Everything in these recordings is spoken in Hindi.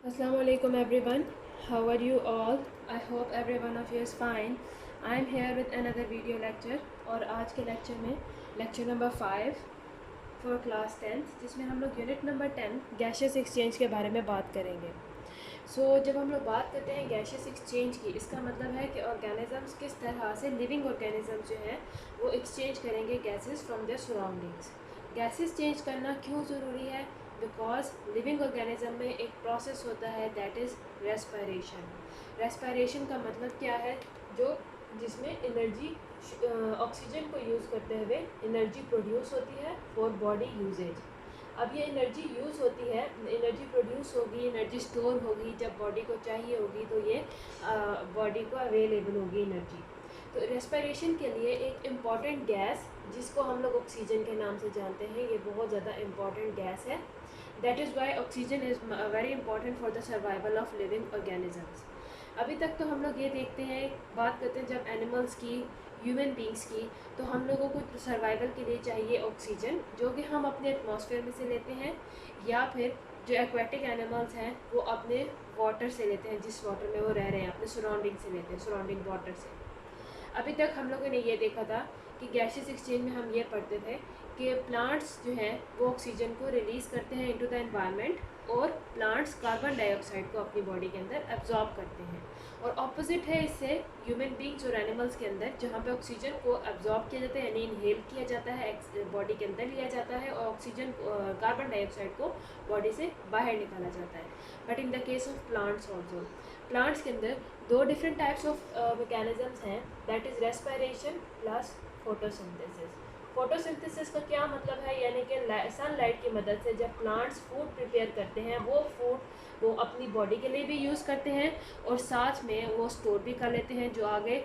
Assalamu alaikum everyone. How are you all? I hope every one of you is fine. I am here with another video lecture और आज के लेक्चर में lecture number 5 for class 10th जिसमें हम लोग यूनिट नंबर 10 गैशियस एक्सचेंज के बारे में बात करेंगे। जब हम लोग बात करते हैं गैशियस एक्सचेंज की, इसका मतलब है कि ऑर्गेनिजम्स किस तरह से लिविंग ऑर्गेनिजम्स जो हैं वो एक्सचेंज करेंगे gases from there surroundings. Gases change करना क्यों ज़रूरी है? बिकॉज लिविंग ऑर्गेनिज्म में एक प्रोसेस होता है दैट इज़ रेस्पिरेशन। रेस्पिरेशन का मतलब क्या है? जिसमें एनर्जी ऑक्सीजन को यूज़ करते हुए एनर्जी प्रोड्यूस होती है फॉर बॉडी यूजेज। अब ये एनर्जी यूज़ होती है, एनर्जी प्रोड्यूस होगी, एनर्जी स्टोर होगी, जब बॉडी को चाहिए होगी तो ये बॉडी को अवेलेबल होगी एनर्जी। तो रेस्पिरेशन के लिए एक इम्पॉर्टेंट गैस जिसको हम लोग ऑक्सीजन के नाम से जानते हैं, ये बहुत ज़्यादा इम्पॉर्टेंट गैस है। That is Y oxygen is very important for the survival of living organisms. अभी तक तो हम लोग ये देखते हैं, बात करते हैं जब एनिमल्स की, ह्यूमन बींग्स की, तो हम लोगों को सर्वाइवल के लिए चाहिए ऑक्सीजन, जो कि हम अपने एटमॉस्फेयर में से लेते हैं, या फिर जो एक्वेटिक एनिमल्स हैं वो अपने वाटर से लेते हैं, जिस वाटर में वो रह रहे हैं अपने सराउंडिंग से लेते हैं, सराउंडिंग वाटर से। अभी तक हम लोगों ने ये देखा था कि गैसेस एक्सचेंज में हम ये पढ़ते थे कि प्लांट्स जो हैं वो ऑक्सीजन को रिलीज़ करते हैं इनटू द एनवायरनमेंट, और प्लांट्स कार्बन डाइऑक्साइड को अपनी बॉडी के अंदर एब्जॉर्ब करते हैं। और ऑपोजिट है इससे ह्यूमन बींग्स और एनिमल्स के अंदर, जहाँ पे ऑक्सीजन को एब्जॉर्ब किया जाता है यानी इनहेल किया जाता है, बॉडी के अंदर लिया जाता है, और ऑक्सीजन कार्बन डाइऑक्साइड को बॉडी से बाहर निकाला जाता है। But in the case of plants also, plants के अंदर दो डिफरेंट टाइप्स ऑफ मैकेनिज्म्स हैं, that is respiration plus photosynthesis. Photosynthesis का क्या मतलब है? यानी कि सनलाइट की मदद से जब प्लांट्स फूड प्रिपेयर करते हैं, वो फूड वो अपनी बॉडी के लिए भी यूज़ करते हैं और साथ में वो स्टोर भी कर लेते हैं, जो आगे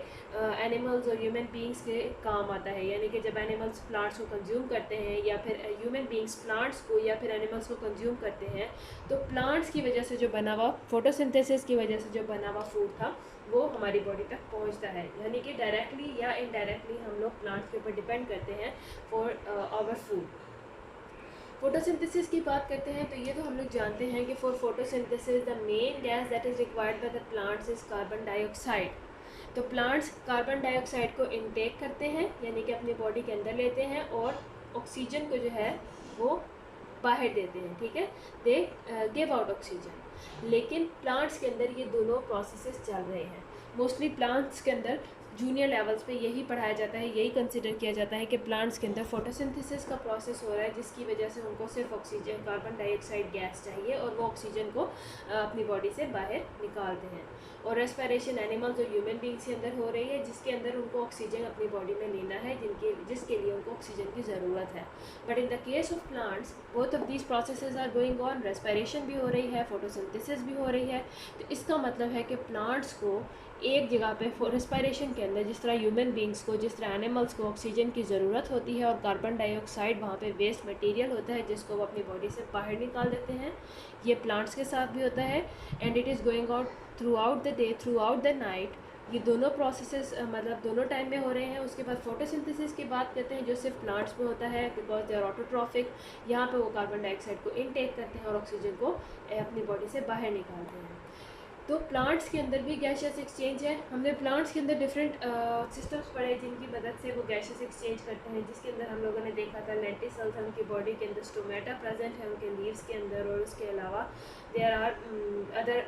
एनिमल्स और ह्यूमन बींग्स के काम आता है। यानी कि जब एनिमल्स प्लांट्स को कंज्यूम करते हैं, या फिर ह्यूमन बींग्स प्लांट्स को या फिर एनिमल्स को कंज्यूम करते हैं, तो प्लांट्स की वजह से जो बना हुआ, फोटोसिंथेसिस की वजह से जो बना हुआ फूड था वो हमारी बॉडी तक पहुंचता है। यानी कि डायरेक्टली या इनडायरेक्टली हम लोग प्लांट्स के ऊपर डिपेंड करते हैं फॉर आवर फूड। फोटोसिंथेसिस की बात करते हैं तो ये तो हम लोग जानते हैं कि for photosynthesis the main gas that is required by the plants is carbon dioxide. तो प्लांट्स कार्बन डाइऑक्साइड को इनटेक करते हैं, यानी कि अपनी बॉडी के अंदर लेते हैं, और ऑक्सीजन को जो है वो बाहर देते हैं। ठीक है, दे गिव आउट ऑक्सीजन। लेकिन प्लांट्स के अंदर ये दोनों प्रोसेसेस चल रहे हैं। मोस्टली प्लांट्स के अंदर जूनियर लेवल्स पे यही पढ़ाया जाता है, यही कंसिडर किया जाता है कि प्लांट्स के अंदर फोटोसिंथेसिस का प्रोसेस हो रहा है, जिसकी वजह से उनको सिर्फ ऑक्सीजन, कार्बन डाइऑक्साइड गैस चाहिए, और वो ऑक्सीजन को अपनी बॉडी से बाहर निकालते हैं। और रेस्पिरेशन एनिमल्स और ह्यूमन बींग्स के अंदर हो रही है, जिसके अंदर उनको ऑक्सीजन अपनी बॉडी में लेना है, जिसके लिए उनको ऑक्सीजन की ज़रूरत है। But in the case of plants both of these processes are going on, respiration भी हो रही है, फोटोसिंथेसिस भी हो रही है। तो इसका मतलब है कि प्लांट्स को एक जगह पे रेस्पिरेशन के अंदर, जिस तरह ह्यूमन बींग्स को, जिस तरह एनिमल्स को ऑक्सीजन की ज़रूरत होती है, और कार्बन डाइऑक्साइड वहाँ पे वेस्ट मटेरियल होता है जिसको वो अपनी बॉडी से बाहर निकाल देते हैं, ये प्लांट्स के साथ भी होता है। And it is going out through out the day, through out the night. ये दोनों प्रोसेसेस मतलब दोनों टाइम में हो रहे हैं। उसके बाद फोटोसिंथेसिस की बात करते हैं, जो सिर्फ प्लांट्स में होता है, बिकॉज दे आर ऑटोट्रॉफिक। यहाँ पे वो कार्बन डाइऑक्साइड को इनटेक करते हैं और ऑक्सीजन को अपनी बॉडी से बाहर निकालते हैं। तो प्लांट्स के अंदर भी गैशियस एक्सचेंज है। हमने प्लांट्स के अंदर डिफरेंट सिस्टम्स पढ़े जिनकी मदद से वो गैशियस एक्सचेंज करते हैं, जिसके अंदर हम लोगों ने देखा था लेंटिसल्स, उनकी बॉडी के अंदर स्टोमेटा प्रेजेंट है उनके लीव्स के अंदर, और उसके अलावा देयर आर अदर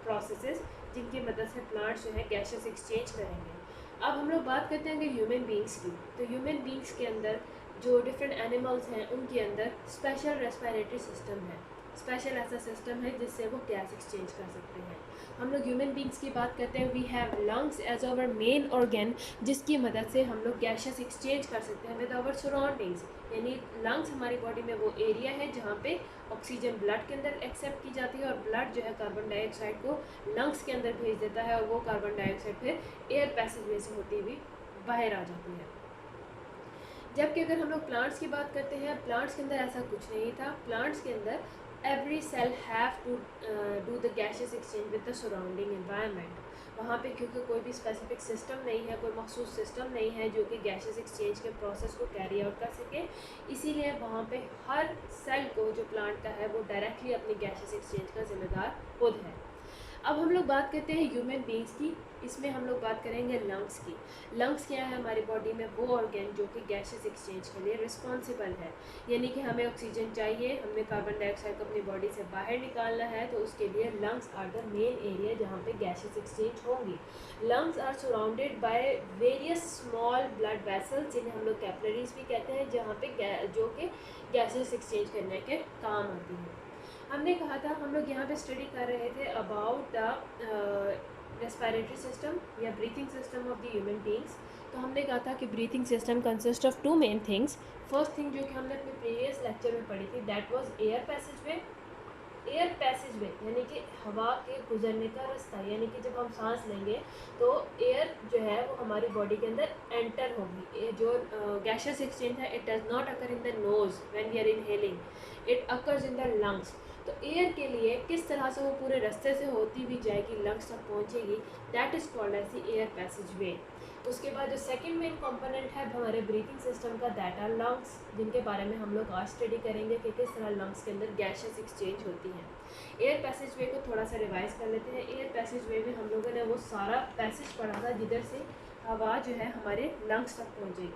प्रोसेसेस जिनकी मदद से प्लांट्स जो है गैशियस एक्सचेंज करेंगे। अब हम लोग बात करते हैं कि ह्यूमन बींग्स की। तो ह्यूमन बींग्स के अंदर जो डिफरेंट एनिमल्स हैं उनके अंदर स्पेशल रेस्पिरेटरी सिस्टम है, स्पेशल ऐसा सिस्टम है जिससे वो गैस एक्सचेंज कर सकते हैं। हम लोग ह्यूमन बींग्स की बात करते हैं, we have lungs as our main organ, जिसकी मदद से हम लोग गैसेस एक्सचेंज कर सकते हैं विद आवर सराउंडिंग्स। यानी लंग्स हमारी बॉडी में वो एरिया है जहाँ पे ऑक्सीजन ब्लड के अंदर एक्सेप्ट की जाती है, और ब्लड जो है कार्बन डाइऑक्साइड को लंग्स के अंदर भेज देता है, और वो कार्बन डाइऑक्साइड फिर एयर पैसेज में से होती हुई बाहर आ जाती है। जबकि अगर हम लोग प्लांट्स की बात करते हैं, प्लांट्स के अंदर ऐसा कुछ नहीं था। प्लांट्स के अंदर every cell have to do the gaseous exchange with the surrounding environment. वहाँ पे क्योंकि कोई भी स्पेसिफिक सिस्टम नहीं है, कोई मखसूस सिस्टम नहीं है जो कि गैसेस एक्सचेंज के प्रोसेस को कैरी आउट कर सके, इसीलिए वहाँ पे हर सेल को जो प्लांट का है वो डायरेक्टली अपनी गैसेस एक्सचेंज का जिम्मेदार खुद है। अब हम लोग बात करते हैं ह्यूमन बींग्स की। इसमें हम लोग बात करेंगे लंग्स की। लंग्स क्या है हमारी बॉडी में? वो ऑर्गन जो कि गैसेस एक्सचेंज के लिए रिस्पॉन्सिबल है, यानी कि हमें ऑक्सीजन चाहिए, हमें कार्बन डाइऑक्साइड को अपनी बॉडी से बाहर निकालना है, तो उसके लिए lungs are the main area जहाँ पे गैसेस एक्सचेंज होंगी। Lungs are surrounded by various small blood vessels, जिन्हें हम लोग कैपिलरीज भी कहते हैं, जहाँ पे जो कि गैसेस एक्सचेंज करने के काम आती हैं। हमने कहा था, हम लोग यहाँ पे स्टडी कर रहे थे अबाउट द रेस्पिरेटरी सिस्टम या breathing system of the human beings. तो हमने कहा था कि breathing system consist of two main things. First thing जो कि हमने अपने प्रीवियस लेक्चर में पढ़ी थी, that was air passageway. Air passageway यानी कि हवा के गुजरने का रास्ता, यानी कि जब हम सांस लेंगे तो एयर जो है वो हमारी बॉडी के अंदर एंटर होगी। ये जो गैसेस एक्सचेंज है, it does not occur in the nose when we are inhaling, it occurs in the lungs. तो एयर के लिए किस तरह से वो पूरे रास्ते से होती भी जाएगी, लंग्स तक पहुंचेगी, that is called as the air passageway. उसके बाद जो सेकंड मेन कंपोनेंट है हमारे ब्रीथिंग सिस्टम का, दैट आर लंग्स, जिनके बारे में हम लोग आज स्टडी करेंगे कि किस तरह लंग्स के अंदर गैसेस एक्सचेंज होती हैं। एयर पैसेजवे को थोड़ा सा रिवाइज कर लेते हैं। एयर पैसेजवे में हम लोगों ने वो सारा पैसेज पढ़ा था जिधर से हवा जो है हमारे लंग्स तक पहुंचेगी।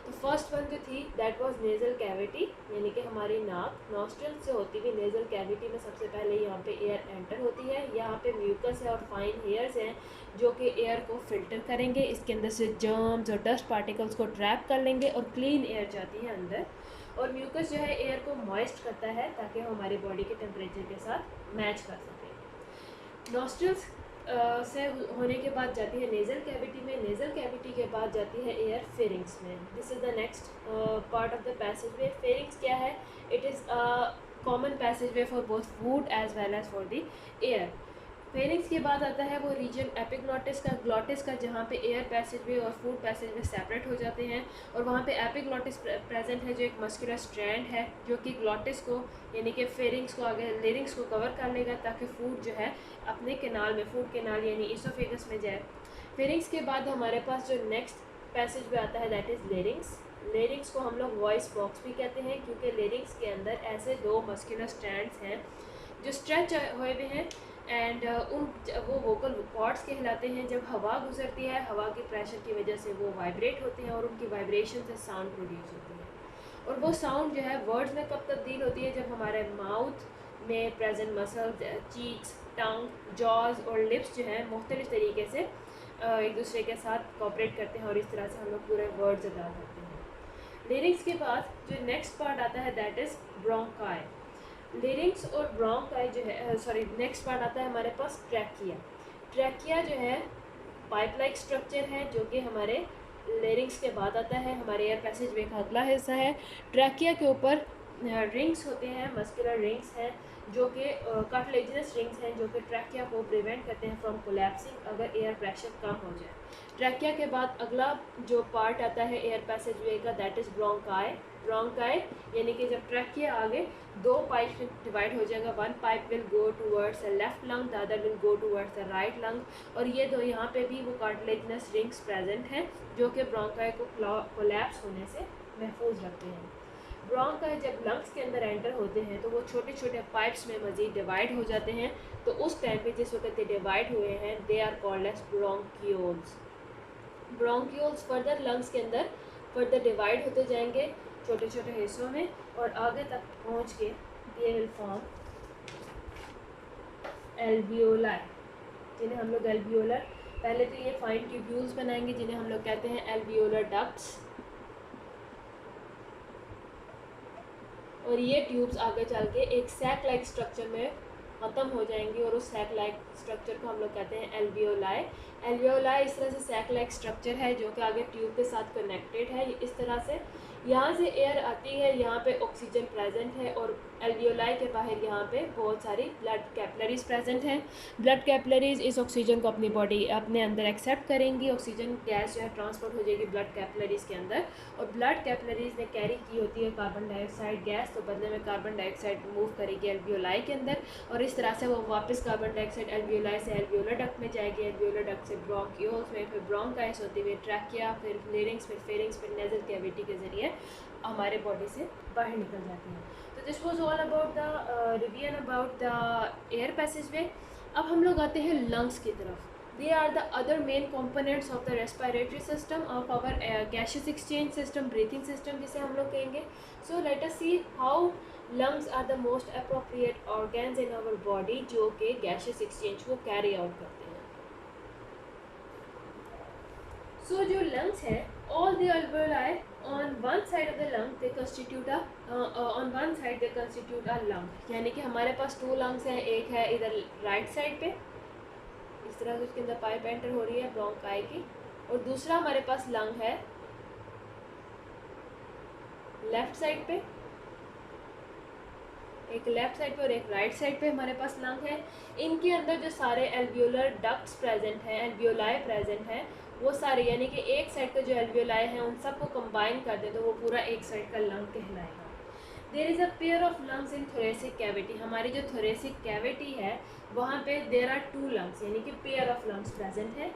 तो फर्स्ट वन जो थी दैट वाज नेज़ल कैविटी, यानी कि हमारी नाक, नॉस्ट्रल से होती हुई नेज़ल कैविटी में सबसे पहले यहाँ पे एयर एंटर होती है। यहाँ पे म्यूकस है और फाइन हेयर्स हैं जो कि एयर को फिल्टर करेंगे, इसके अंदर से जर्म्स और डस्ट पार्टिकल्स को ट्रैप कर लेंगे और क्लीन एयर जाती है अंदर। और म्यूकस जो है एयर को मॉइस्ट करता है ताकि वो हमारी बॉडी के टेम्परेचर के साथ मैच कर सके। नॉस्ट्रल्स से होने के बाद जाती है नेज़ल कैविटी में, नेज़ल कैविटी के बाद जाती है एयर फेरिंग्स में। This is the next part of the passageway. Pharynx क्या है? It is a common passageway for both food as well as for the air. Pharynx के बाद आता है वो रीजन एपिग्लॉटिस का, ग्लॉटिस का, जहाँ पे एयर पैसेजवे और फूड पैसेजवे सेपरेट हो जाते हैं। और वहाँ पे एपिग्लॉटिस प्रेजेंट है जो एक मस्कुलर स्ट्रैंड है जो कि ग्लॉटिस को यानी कि फेरिंग्स को आगे लेरिंग्स को कवर कर लेगा ताकि फूड जो है अपने कैनाल में, फूड कैनाल यानी इसोफेगस में जाए। फेरिंग्स के बाद हमारे पास जो नेक्स्ट पैसेजवे आता है दैट इज़ लेरिंग्स। लेरिंग्स को हम लोग वॉइस बॉक्स भी कहते हैं क्योंकि लेरिंग्स के अंदर ऐसे दो मस्कुलर स्ट्रैंड्स हैं जो स्ट्रेच हुए हुए हैं एंड वो वोकल कॉर्ड्स कहलाते हैं। जब हवा गुजरती है, हवा के प्रेशर की वजह से वो वाइब्रेट होते हैं और उनकी वाइब्रेशन से साउंड प्रोड्यूस होती है। और वो साउंड जो है वर्ड्स में कब तब्दील होती है? जब हमारे माउथ में प्रेजेंट मसल्स, चीक्स, टंग, जॉज और लिप्स जो है मुख्तलिफ तरीके से एक दूसरे के साथ कोऑपरेट करते हैं और इस तरह से हम लोग पूरे वर्ड्स अदा करते हैं। लिरिक्स के बाद जो नेक्स्ट पार्ट आता है दैट इज़ ब्रोंकाई। लिरिक्स और ब्रोंकाई जो है नेक्स्ट पार्ट आता है हमारे पास ट्रैकिया। ट्रैकिया जो है पाइप लाइक स्ट्रक्चर है जो कि हमारे लिरिक्स के बाद आता है, हमारे एयर पैसेजवे का अगला हिस्सा है। ट्रैकिया के ऊपर रिंग्स होते हैं, मस्कुलर रिंग्स हैं जो कि कार्टिलेजिनस रिंग्स हैं जो कि ट्रैकिया को प्रिवेंट करते हैं फ्रॉम कोलैप्सिंग अगर एयर प्रेशर कम हो जाए। ट्रैकिया के बाद अगला जो पार्ट आता है एयर पैसेजवे का दैट इज़ ब्रोंकाई। ब्रोंकाई यानी कि जब ट्रैकिया आगे दो पाइप डिवाइड हो जाएगा, one pipe will go towards the left lung, the other will go towards the right lung. और ये दो यहाँ पे भी वो कार्टिलेजिनस रिंग्स प्रेजेंट हैं जो कि ब्रोंकाई को कोलैप्स होने से महफूज रखते हैं। ब्रोंकाई जब लंग्स के अंदर एंटर होते हैं तो वो छोटे छोटे पाइप्स में मज़ीद डिवाइड हो जाते हैं। तो उस टाइम पे जिस वक्त ये डिवाइड हुए हैं they are called as bronchioles. Bronchioles further lungs के अंदर फर्दर डिवाइड होते जाएंगे छोटे छोटे हिस्सों में और आगे तक पहुंच के दे विल फॉर्म एल्वियोलाई, जिन्हें हम लोग एल्वियोलर, पहले तो ये फाइन ट्यूब्यूल्स बनाएंगे जिन्हें हम लोग कहते हैं एल्वियोलर डक्ट्स। और ये ट्यूब्स आगे चल के एक सैक लाइक स्ट्रक्चर में ख़त्म हो जाएंगी और उस सैक लाइक स्ट्रक्चर को हम लोग कहते हैं एल्वियोलाई। एल्वियोलाई इस तरह से सैक लाइक स्ट्रक्चर है जो कि आगे ट्यूब के साथ कनेक्टेड है। इस तरह से यहाँ से एयर आती है, यहाँ पे ऑक्सीजन प्रेजेंट है और एल्वियोलाई के बाहर यहाँ पे बहुत सारी ब्लड कैपिलरीज प्रेजेंट हैं। ब्लड कैपिलरीज इस ऑक्सीजन को अपनी बॉडी अपने अंदर एक्सेप्ट करेंगी, ऑक्सीजन गैस जो है ट्रांसपोर्ट हो जाएगी ब्लड कैपिलरीज के अंदर, और ब्लड कैपिलरीज ने कैरी की होती है कार्बन डाइऑक्साइड गैस, तो बदले में कार्बन डाइऑक्साइड मूव करेगी एल्वियोलाई के अंदर, और इस तरह से वो वापस कार्बन डाइऑक्साइड एल्वियोलाई से एल्वियोलर डक्ट में जाएगी, एल्वियोलर डक्ट से ब्रोंक्यूल्स में, फिर ब्रोंकाइस होते हुए ट्रैकिया, फिर लेरिंग्स, फिर फेरिंग्स, फिर नेजल कैविटी के ज़रिए हमारे बॉडी से बाहर निकल जाती हैं। तो this was all about the revision about the air passageway. अब हम लोग आते हैं लंग्स की तरफ। They are the other main components of the respiratory system of our gaseous exchange system, breathing system जिसे हम लोग कहेंगे। So let us see how lungs are the most appropriate organs in our body जो कि गैसियस एक्सचेंज को कैरी आउट करते हैं। सो जो लंग्स है, all the alveoli on one side of the lung they constitute a lung, यानी कि हमारे पास 2 लंग्स हैं, एक है इधर राइट साइड पे, इस तरह से उसके अंदर पाइप एंटर हो रही है ब्रोंकाई की, और दूसरा हमारे पास लंग है लेफ्ट साइड पे, एक लेफ्ट साइड पे और एक राइट साइड पे हमारे पास लंग है। इनके अंदर जो सारे एल्वियोलर डक्ट्स प्रेजेंट हैं, एल्वियोलाई प्रेजेंट हैं, वो सारे यानी कि एक साइड का जो एल्वियोलाई है उन सबको कंबाइन कर दें तो वो पूरा एक साइड का लंग कहलाएगा। There is a pair of lungs in thoracic cavity, हमारी जो थोरेसिक कैविटी है वहाँ पे देयर आर 2 लंग्स यानी कि पेयर ऑफ लंग्स प्रेजेंट है।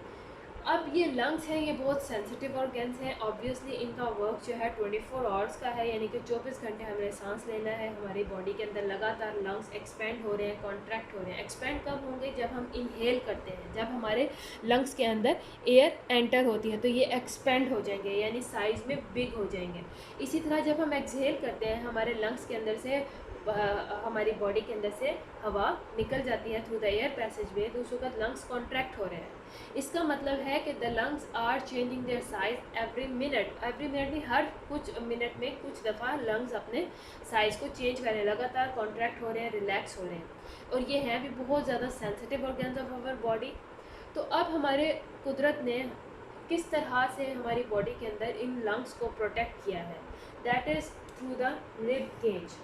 अब ये लंग्स हैं, ये बहुत सेंसिटिव ऑर्गन्स हैं। ऑब्वियसली इनका वर्क जो है 24 आवर्स का है, यानी कि 24 घंटे हमें सांस लेना है। हमारी बॉडी के अंदर लगातार लंग्स एक्सपेंड हो रहे हैं, कॉन्ट्रैक्ट हो रहे हैं। एक्सपेंड कब होंगे? जब हम इनहेल करते हैं, जब हमारे लंग्स के अंदर एयर एंटर होती है तो ये एक्सपेंड हो जाएंगे यानी साइज़ में बिग हो जाएंगे। इसी तरह जब हम एक्सहेल करते हैं, हमारे लंग्स के अंदर से हमारी बॉडी के अंदर से हवा निकल जाती है थ्रू द एयर पैसेज वे, तो उस वक्त लंग्स कॉन्ट्रैक्ट हो रहे हैं। इसका मतलब है कि the lungs are changing their size every minute नहीं, हर कुछ मिनट में कुछ दफ़ा लंग्स अपने साइज़ को चेंज कर रहे हैं, लगातार कॉन्ट्रैक्ट हो रहे हैं, रिलैक्स हो रहे हैं, और ये हैं भी बहुत ज़्यादा sensitive organs of our body. तो अब हमारे कुदरत ने किस तरह से हमारी बॉडी के अंदर इन लंग्स को प्रोटेक्ट किया है, that is through the rib cage.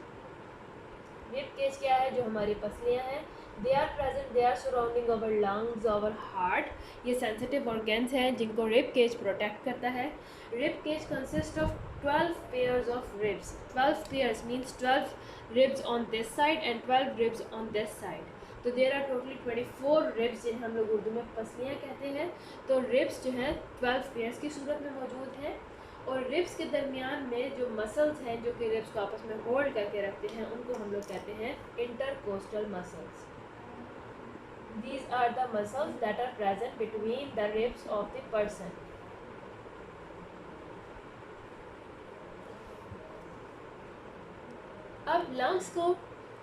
Rib cage क्या है? जो हमारी पसलियाँ हैं, they are present, they are surrounding our lungs, our heart. ये सेंसिटिव ऑर्गन्स हैं जिनको रिब केज प्रोटेक्ट करता है। Rib cage consist of 12 pairs of ribs. 12 pairs means 12 ribs on this side and 12 ribs on this side. तो देर आर टोटली 24 रिब्स जिन्हें हम लोग उर्दू में पसलियाँ कहते हैं। तो रिब्स जो हैं 12 पेयर्स की सूरत में मौजूद हैं, और रिब्स के दरमियान में जो मसल्स हैं जो कि रिब्स को आपस में होल्ड करके रखते हैं, उनको हम लोग कहते हैं intercostal muscles. These are the muscles that are present between the ribs of the person. अब लंग्स को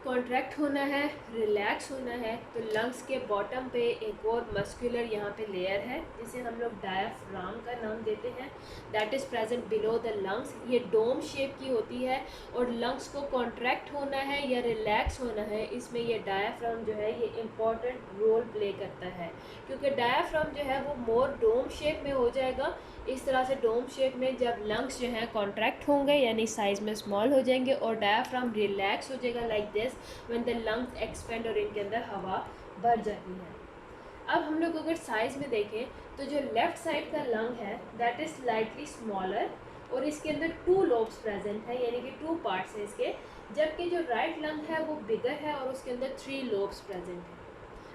कॉन्ट्रैक्ट होना है, रिलैक्स होना है, तो लंग्स के बॉटम पे एक और मस्कुलर यहाँ पे लेयर है जिसे हम लोग डायाफ्राम का नाम देते हैं, that is present below the lungs. ये डोम शेप की होती है, और लंग्स को कॉन्ट्रैक्ट होना है या रिलैक्स होना है, इसमें ये डायाफ्राम जो है ये इम्पॉर्टेंट रोल प्ले करता है, क्योंकि डायाफ्राम जो है वो मोर डोम शेप में हो जाएगा। इस तरह से डोम शेप में जब लंग्स जो हैं कॉन्ट्रैक्ट होंगे यानी साइज़ में स्मॉल हो जाएंगे, और डायाफ्राम रिलैक्स हो जाएगा like this when the lungs expand, और इनके अंदर हवा भर जाती है। अब हम लोग अगर साइज़ में देखें तो जो लेफ़्ट साइड का लंग है दैट इज़ स्लाइटली स्मॉलर, और इसके अंदर 2 लोब्स प्रेजेंट हैं यानी कि 2 पार्ट्स हैं इसके, जबकि जो राइट लंग है वो बिगर है और उसके अंदर 3 लोब्स प्रेजेंट हैं।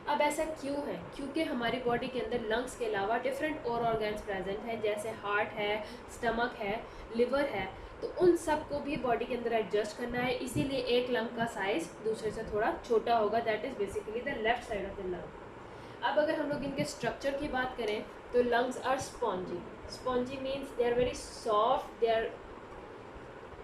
अब ऐसा क्यों है? क्योंकि हमारी बॉडी के अंदर लंग्स के अलावा डिफरेंट और ऑर्गन्स प्रेजेंट हैं, जैसे हार्ट है, स्टमक है, लिवर है, तो उन सब को भी बॉडी के अंदर एडजस्ट करना है, इसीलिए एक लंग का साइज़ दूसरे से थोड़ा छोटा होगा, that is basically the left side of the lung. अब अगर हम लोग इनके स्ट्रक्चर की बात करें तो lungs are spongy. Spongy means they are very soft, they are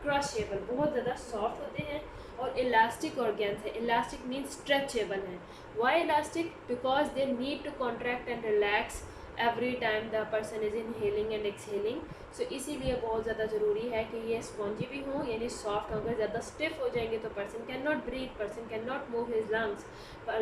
crushable, बहुत ज़्यादा सॉफ्ट होते हैं, और इलास्टिक ऑर्गन्स है। इलास्टिक मीन्स स्ट्रेचेबल है। Why elastic? Because they need to contract and relax every time the person is inhaling and exhaling. So इसीलिए बहुत ज़्यादा ज़रूरी है कि ये स्पॉन्जी भी हों यानी सॉफ्ट। अगर ज़्यादा स्टिफ हो जाएंगे तो person can not breathe, person can not move his lungs,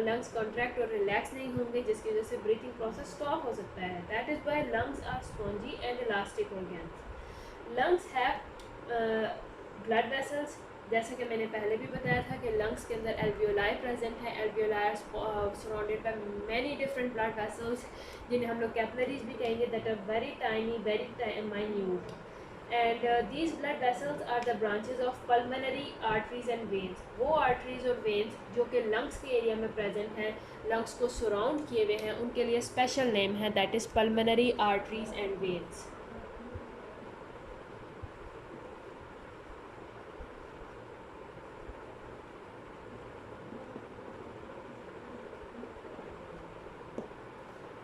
lungs contract और रिलैक्स नहीं होंगे, जिसकी वजह से ब्रीथिंग प्रोसेस स्टॉप हो सकता है। That is why lungs are spongy and elastic organs. Lungs have blood vessels, जैसे कि मैंने पहले भी बताया था कि लंग्स के अंदर एल्वियोलाई प्रेजेंट है। Alveoli are surrounded by many different blood vessels, जिन्हें हम लोग कैपिलरीज भी कहेंगे, that are very tiny, very minute. And these blood vessels are the branches of pulmonary arteries and veins। वो arteries और veins जो कि lungs के एरिया में present हैं, lungs को surround किए हुए हैं, उनके लिए special name है, that is pulmonary arteries and veins।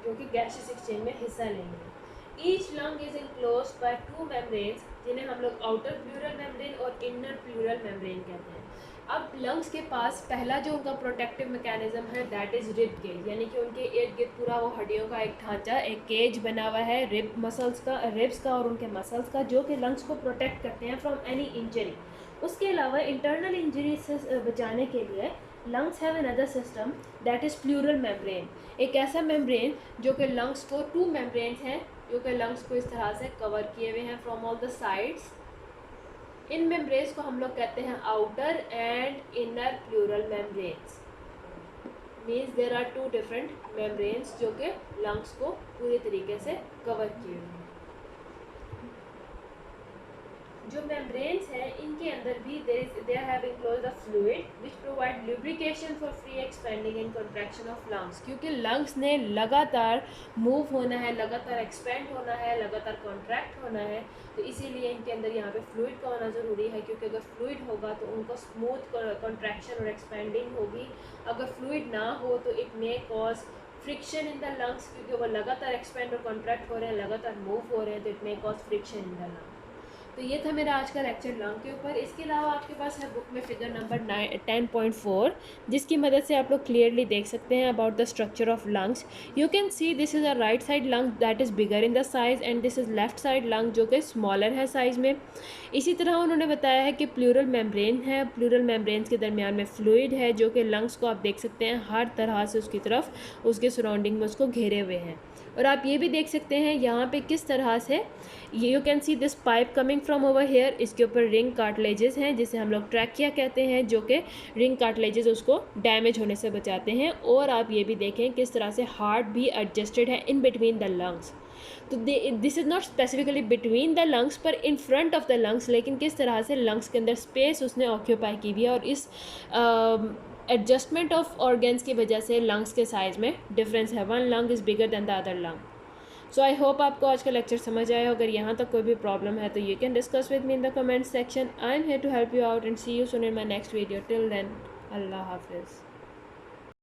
जो कि गैसियस एक्सचेंज में हिस्सा लेंगे। Each lung is enclosed by two membranes, जिन्हें हम लोग आउटर प्लूरल मेम्ब्रेन और इनर प्लूरल मेम्ब्रेन कहते हैं। अब लंग्स के पास पहला जो उनका प्रोटेक्टिव मैकेनिज्म है दैट इज़ रिब केज, यानी कि उनके इर्द गिर्द पूरा वो हड्डियों का एक ढांचा, एक केज बना हुआ है रिब मसल्स का, रिब्स का और उनके मसल्स का, जो कि लंग्स को प्रोटेक्ट करते हैं फ्रॉम एनी इंजरी। उसके अलावा इंटरनल इंजरी से बचाने के लिए lungs have another system that is pleural membrane, एक ऐसा मेम्ब्रेन जो कि लंग्स को, टू मेम्ब्रेन्स हैं जो कि लंग्स को इस तरह से कवर किए हुए हैं फ्रॉम ऑल द साइड्स। इन मेम्ब्रेन्स को हम लोग कहते हैं outer and inner pleural membranes. Means there are two different membranes जो कि लंग्स को पूरी तरीके से कवर किए हुए हैं। जो मेम्ब्रेन्स हैं इनके अंदर भी they have enclosed a fluid which provide lubrication for free expanding and contraction of lungs। क्योंकि लंग्स ने लगातार मूव होना है, लगातार एक्सपेंड होना है, लगातार कॉन्ट्रैक्ट होना है, तो इसीलिए इनके अंदर यहाँ पे फ्लूइड का होना ज़रूरी है, क्योंकि अगर फ्लूइड होगा तो उनको स्मूथ कॉन्ट्रैक्शन और एक्सपेंडिंग होगी। अगर फ्लूइड ना हो तो it may cause friction in the lungs, क्योंकि वो लगातार एक्सपेंड और कॉन्ट्रैक्ट हो रहे हैं, लगातार मूव हो रहे हैं, तो it may cause friction in the lung. तो ये था मेरा आज का लेक्चर लंग के ऊपर। इसके अलावा आपके पास है बुक में फिगर नंबर 10.4, जिसकी मदद से आप लोग क्लियरली देख सकते हैं about the structure of lungs. You can see this is a right side lung that is bigger in the size and this is left side lung जो कि स्मॉलर है साइज़ में। इसी तरह उन्होंने बताया है कि प्लूरल मेम्ब्रेन है, प्लूरल मेम्ब्रेन्स के दरमियान में फ्लूइड है जो कि लंग्स को आप देख सकते हैं हर तरह से उसकी तरफ, उसके सराउंडिंग में उसको घेरे हुए हैं। और आप ये भी देख सकते हैं यहाँ पे किस तरह से, you can see this pipe coming from over here, इसके ऊपर रिंग कार्टिलेजेस हैं जिसे हम लोग ट्रैकिया कहते हैं, जो कि रिंग कार्टिलेजेस उसको डैमेज होने से बचाते हैं। और आप ये भी देखें किस तरह से हार्ट भी एडजस्टेड है इन बिटवीन द लंग्स। तो this is not specifically between the lungs पर in front of the lungs, लेकिन किस तरह से लंग्स के अंदर स्पेस उसने ऑक्यूपाई की हुई है, और इस एडजस्टमेंट ऑफ ऑर्गन्स की वजह से लंग्स के साइज़ में डिफरेंस है। One lung is bigger than the other lung. So I hope आपको आज का लेक्चर समझ आया हो। अगर यहाँ तक कोई भी प्रॉब्लम है तो you can discuss with me in the comment section. I am here to help you out and see you soon in my next video. Till then, Allah हाफिज़।